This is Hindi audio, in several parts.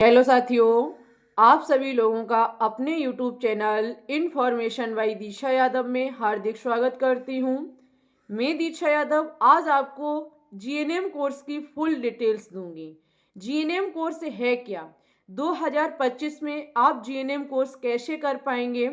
हेलो साथियों, आप सभी लोगों का अपने YouTube चैनल इन्फॉर्मेशन बाई दीक्षा यादव में हार्दिक स्वागत करती हूँ। मैं दीक्षा यादव आज आपको जीएनएम कोर्स की फुल डिटेल्स दूंगी। जीएनएम कोर्स है क्या, 2025 में आप जीएनएम कोर्स कैसे कर पाएंगे,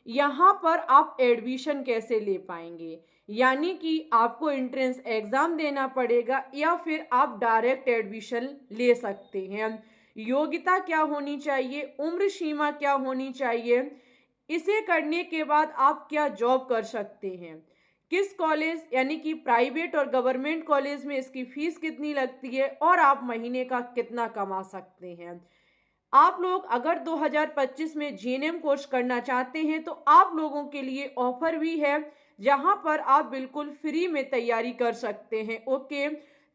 यहाँ पर आप एडमिशन कैसे ले पाएंगे, यानी कि आपको एंट्रेंस एग्ज़ाम देना पड़ेगा या फिर आप डायरेक्ट एडमिशन ले सकते हैं। योग्यता क्या होनी चाहिए, उम्र सीमा क्या होनी चाहिए, इसे करने के बाद आप क्या जॉब कर सकते हैं, किस कॉलेज यानी कि प्राइवेट और गवर्नमेंट कॉलेज में इसकी फीस कितनी लगती है और आप महीने का कितना कमा सकते हैं। आप लोग अगर 2025 में जीएनएम कोर्स करना चाहते हैं तो आप लोगों के लिए ऑफर भी है, जहां पर आप बिल्कुल फ्री में तैयारी कर सकते हैं। ओके,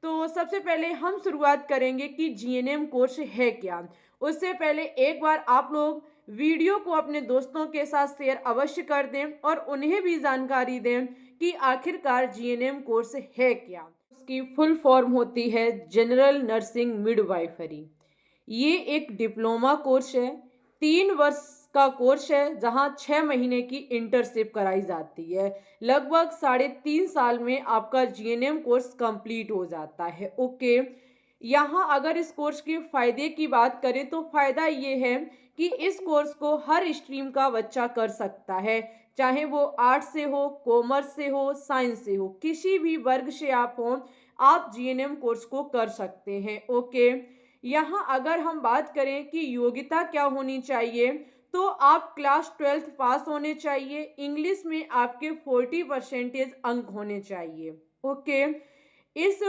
तो सबसे पहले हम शुरुआत करेंगे कि जीएनएम कोर्स है क्या। उससे पहले एक बार आप लोग वीडियो को अपने दोस्तों के साथ शेयर अवश्य कर दें और उन्हें भी जानकारी दें कि आखिरकार जीएनएम कोर्स है क्या। उसकी फुल फॉर्म होती है जनरल नर्सिंग मिडवाइफरी। ये एक डिप्लोमा कोर्स है, 3 वर्ष का कोर्स है, जहाँ 6 महीने की इंटर्नशिप कराई जाती है। लगभग 3.5 साल में आपका जीएनएम कोर्स कंप्लीट हो जाता है। ओके, यहाँ अगर इस कोर्स के फायदे की बात करें तो फायदा ये है कि इस कोर्स को हर स्ट्रीम का बच्चा कर सकता है, चाहे वो आर्ट्स से हो, कॉमर्स से हो, साइंस से हो, किसी भी वर्ग से आप हो, आप जीएनएम कोर्स को कर सकते हैं। ओके, यहाँ अगर हम बात करें कि योग्यता क्या होनी चाहिए, तो आप क्लास 12th पास होने चाहिए, इंग्लिश में आपके 40% अंक होने चाहिए। ओके, इस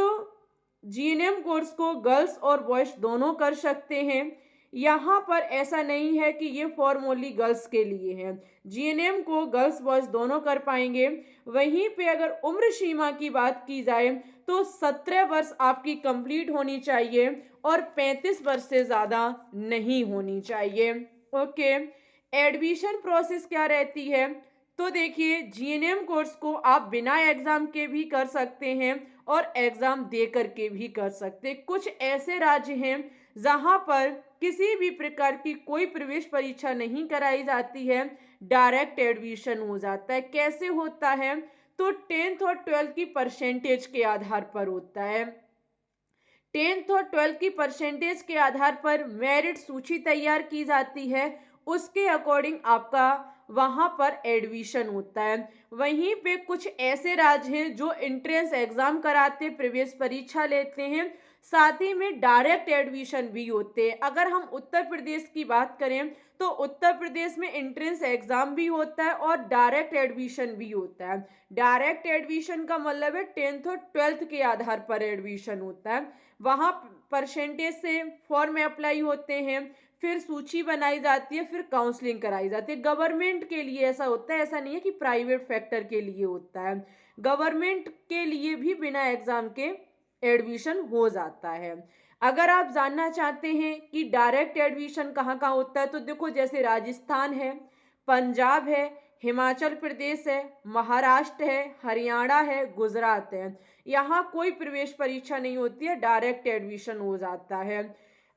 जीएनएम कोर्स को गर्ल्स और बॉयज दोनों कर सकते हैं। यहाँ पर ऐसा नहीं है कि ये फॉर्म ओनली गर्ल्स के लिए है, जीएनएम को गर्ल्स बॉयज दोनों कर पाएंगे। वहीं पे अगर उम्र सीमा की बात की जाए तो 17 वर्ष आपकी कंप्लीट होनी चाहिए और 35 वर्ष से ज़्यादा नहीं होनी चाहिए। ओके, एडमिशन प्रोसेस क्या रहती है, तो देखिए जीएनएम कोर्स को आप बिना एग्ज़ाम के भी कर सकते हैं और एग्ज़ाम दे करके भी कर सकते हैं। कुछ ऐसे राज्य हैं जहां पर किसी भी प्रकार की कोई प्रवेश परीक्षा नहीं कराई जाती है, डायरेक्ट एडमिशन हो जाता है। कैसे होता है, तो 10th और 12th की परसेंटेज के आधार पर होता है। 10th और 12th की परसेंटेज के आधार पर मेरिट सूची तैयार की जाती है, उसके अकॉर्डिंग आपका वहां पर एडमिशन होता है। वहीं पे कुछ ऐसे राज्य हैं जो एंट्रेंस एग्जाम कराते, प्रवेश परीक्षा लेते हैं, साथ ही में डायरेक्ट एडमिशन भी होते हैं। अगर हम उत्तर प्रदेश की बात करें तो उत्तर प्रदेश में एंट्रेंस एग्जाम भी होता है और डायरेक्ट एडमिशन भी होता है। डायरेक्ट एडमिशन का मतलब है 10th और 12th के आधार पर एडमिशन होता है। वहाँ परसेंटेज से फॉर्म अप्लाई होते हैं, फिर सूची बनाई जाती है, फिर काउंसलिंग कराई जाती है। गवर्नमेंट के लिए ऐसा होता है, ऐसा नहीं है कि प्राइवेट फैक्टर के लिए होता है। गवर्नमेंट के लिए भी बिना एग्जाम के एडमिशन हो जाता है। अगर आप जानना चाहते हैं कि डायरेक्ट एडमिशन कहाँ कहाँ होता है, तो देखो जैसे राजस्थान है, पंजाब है, हिमाचल प्रदेश है, महाराष्ट्र है, हरियाणा है, गुजरात है, यहाँ कोई प्रवेश परीक्षा नहीं होती है, डायरेक्ट एडमिशन हो जाता है।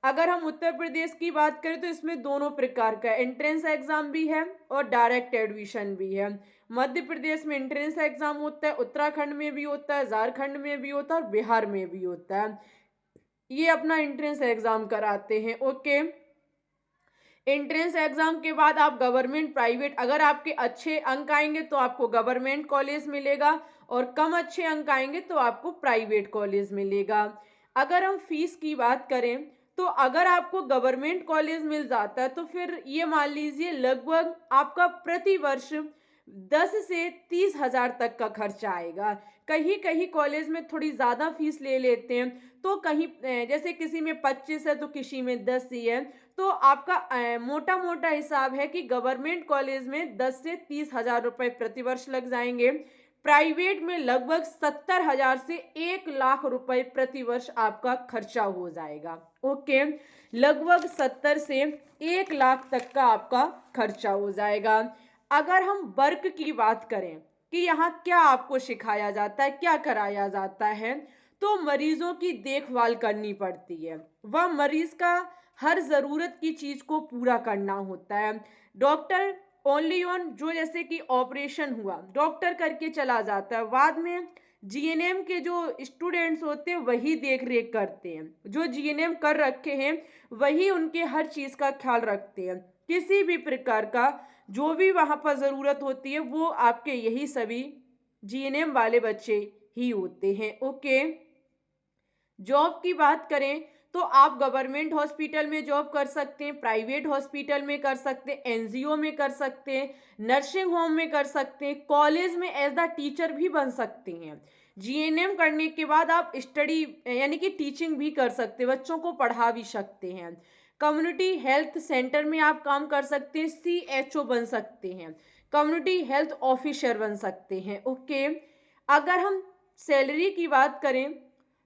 अगर हम उत्तर प्रदेश की बात करें तो इसमें दोनों प्रकार का एंट्रेंस एग्जाम भी है और डायरेक्ट एडमिशन भी है। मध्य प्रदेश में एंट्रेंस एग्जाम होता है, उत्तराखंड में भी होता है, झारखंड में भी होता है और बिहार में भी होता है। ये अपना एंट्रेंस एग्जाम कराते हैं। ओके, एंट्रेंस एग्जाम के बाद आप गवर्नमेंट प्राइवेट, अगर आपके अच्छे अंक आएंगे तो आपको गवर्नमेंट कॉलेज मिलेगा और कम अच्छे अंक आएंगे तो आपको प्राइवेट कॉलेज मिलेगा। अगर हम फीस की बात करें तो अगर आपको गवर्नमेंट कॉलेज मिल जाता है तो फिर ये मान लीजिए लगभग आपका प्रति वर्ष 10 से 30 हजार तक का खर्चा आएगा। कहीं कहीं कॉलेज में थोड़ी ज़्यादा फीस ले लेते हैं, तो कहीं जैसे किसी में 25 है तो किसी में 10 ही है। तो आपका मोटा मोटा हिसाब है कि गवर्नमेंट कॉलेज में 10 से 30 हजार रुपए प्रतिवर्ष लग जाएंगे, प्राइवेट में लगभग 70 हजार से 1 लाख रुपए प्रतिवर्ष आपका खर्चा हो जाएगा। ओके, लगभग 70 से 1 लाख तक का आपका खर्चा हो जाएगा। अगर हम वर्क की बात करें कि यहाँ क्या आपको सिखाया जाता है, क्या कराया जाता है, तो मरीजों की देखभाल करनी पड़ती है। वह मरीज का हर ज़रूरत की चीज़ को पूरा करना होता है। डॉक्टर ओनली ऑन जो जैसे कि ऑपरेशन हुआ, डॉक्टर करके चला जाता है, बाद में जीएनएम के जो स्टूडेंट्स होते हैं वही देख रेख करते हैं, जो जीएनएम कर रखे हैं वही उनके हर चीज़ का ख्याल रखते हैं। किसी भी प्रकार का जो भी वहाँ पर ज़रूरत होती है वो आपके यही सभी जीएनएम वाले बच्चे ही होते हैं। ओके, जॉब की बात करें तो आप गवर्नमेंट हॉस्पिटल में जॉब कर सकते हैं, प्राइवेट हॉस्पिटल में कर सकते हैं, एनजीओ में कर सकते हैं, नर्सिंग होम में कर सकते हैं, कॉलेज में एज द टीचर भी बन सकते हैं। जीएनएम करने के बाद आप स्टडी यानी कि टीचिंग भी कर सकते हैं, बच्चों को पढ़ा भी सकते हैं। कम्युनिटी हेल्थ सेंटर में आप काम कर सकते हैं, सीएचओ बन सकते हैं, कम्युनिटी हेल्थ ऑफिसर बन सकते हैं। ओके, अगर हम सैलरी की बात करें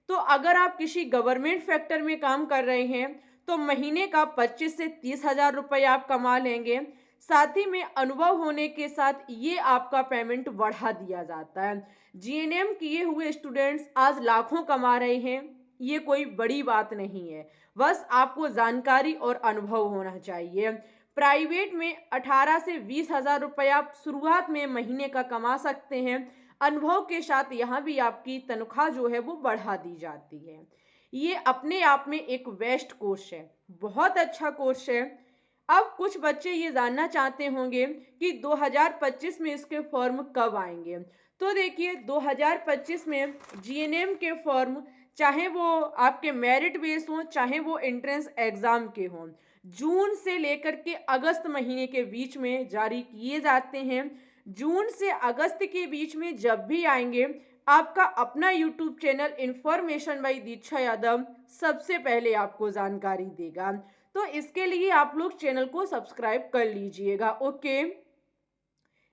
तो अगर आप किसी गवर्नमेंट सेक्टर में काम कर रहे हैं तो महीने का 25 से 30 हज़ार रुपये आप कमा लेंगे। साथ ही में अनुभव होने के साथ ये आपका पेमेंट बढ़ा दिया जाता है। जीएनएम किए हुए स्टूडेंट्स आज लाखों कमा रहे हैं, ये कोई बड़ी बात नहीं है, बस आपको जानकारी और अनुभव होना चाहिए। प्राइवेट में 18 से 20 हज़ार रुपये आप शुरुआत में महीने का कमा सकते हैं। अनुभव के साथ यहाँ भी आपकी तनख्वाह जो है वो बढ़ा दी जाती है। ये अपने आप में एक बेस्ट कोर्स है, बहुत अच्छा कोर्स है। अब कुछ बच्चे ये जानना चाहते होंगे कि 2025 में इसके फॉर्म कब आएंगे। तो देखिए 2025 में जीएनएम के फॉर्म चाहे वो आपके मेरिट बेस हों चाहे वो एंट्रेंस एग्जाम के हों, जून से लेकर के अगस्त महीने के बीच में जारी किए जाते हैं। जून से अगस्त के बीच में जब भी आएंगे आपका अपना यूट्यूब चैनल इन्फॉर्मेशन बाय दीक्षा यादव सबसे पहले आपको जानकारी देगा। तो इसके लिए आप लोग चैनल को सब्सक्राइब कर लीजिएगा। ओके,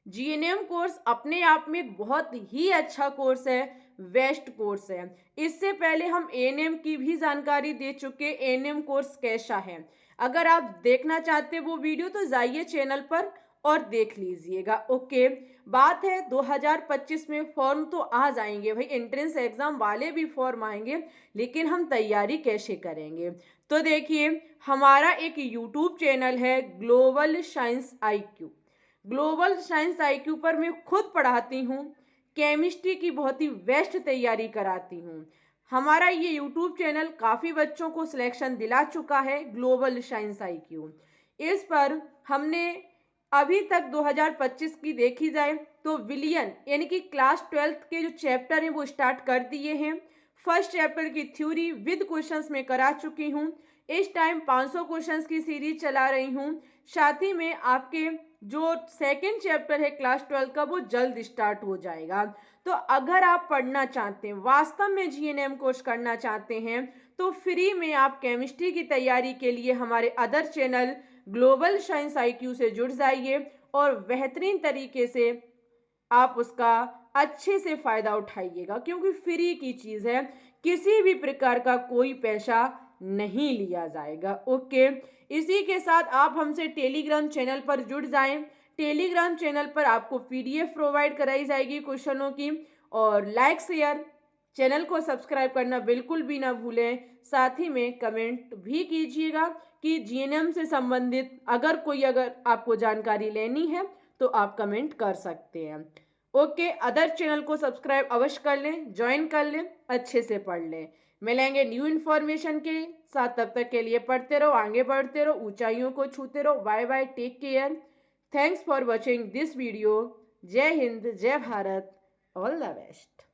जीएनएम कोर्स अपने आप में एक बहुत ही अच्छा कोर्स है, बेस्ट कोर्स है। इससे पहले हम एएनएम की भी जानकारी दे चुके, एएनएम कोर्स कैसा है। अगर आप देखना चाहते वो वीडियो तो जाइए चैनल पर और देख लीजिएगा। ओके, बात है 2025 में फॉर्म तो आ जाएंगे भाई, एंट्रेंस एग्जाम वाले भी फॉर्म आएंगे, लेकिन हम तैयारी कैसे करेंगे। तो देखिए हमारा एक यूट्यूब चैनल है global science IQ. Global science IQ पर मैं खुद पढ़ाती हूँ, केमिस्ट्री की बहुत ही बेस्ट तैयारी कराती हूँ। हमारा ये यूट्यूब चैनल काफ़ी बच्चों को सिलेक्शन दिला चुका है, ग्लोबल साइंस आईक्यू। इस पर हमने अभी तक 2025 की देखी जाए तो विलियन यानी कि क्लास 12th के जो चैप्टर हैं वो स्टार्ट कर दिए हैं। फर्स्ट चैप्टर की थ्योरी विद क्वेश्चंस में करा चुकी हूँ। इस टाइम 500 क्वेश्चंस की सीरीज चला रही हूँ। साथ ही में आपके जो सेकंड चैप्टर है क्लास 12 का वो जल्द स्टार्ट हो जाएगा। तो अगर आप पढ़ना चाहते हैं, वास्तव में जीएनएम कोर्स करना चाहते हैं, तो फ्री में आप केमिस्ट्री की तैयारी के लिए हमारे other channel global science IQ से जुड़ जाइए और बेहतरीन तरीके से आप उसका अच्छे से फ़ायदा उठाइएगा, क्योंकि फ्री की चीज़ है, किसी भी प्रकार का कोई पैसा नहीं लिया जाएगा। ओके, इसी के साथ आप हमसे टेलीग्राम चैनल पर जुड़ जाएं। टेलीग्राम चैनल पर आपको पीडीएफ प्रोवाइड कराई जाएगी क्वेश्चनों की, और लाइक शेयर चैनल को सब्सक्राइब करना बिल्कुल भी ना भूलें। साथ ही में कमेंट भी कीजिएगा कि जीएनएम से संबंधित अगर आपको जानकारी लेनी है तो आप कमेंट कर सकते हैं। ओके, अदर चैनल को सब्सक्राइब अवश्य कर लें, ज्वाइन कर लें, अच्छे से पढ़ लें। मिलेंगे न्यू इन्फॉर्मेशन के साथ, तब तक के लिए पढ़ते रहो, आगे बढ़ते रहो, ऊंचाइयों को छूते रहो। Bye bye, take care, thanks for watching this video. जय हिंद, जय भारत, ऑल द बेस्ट।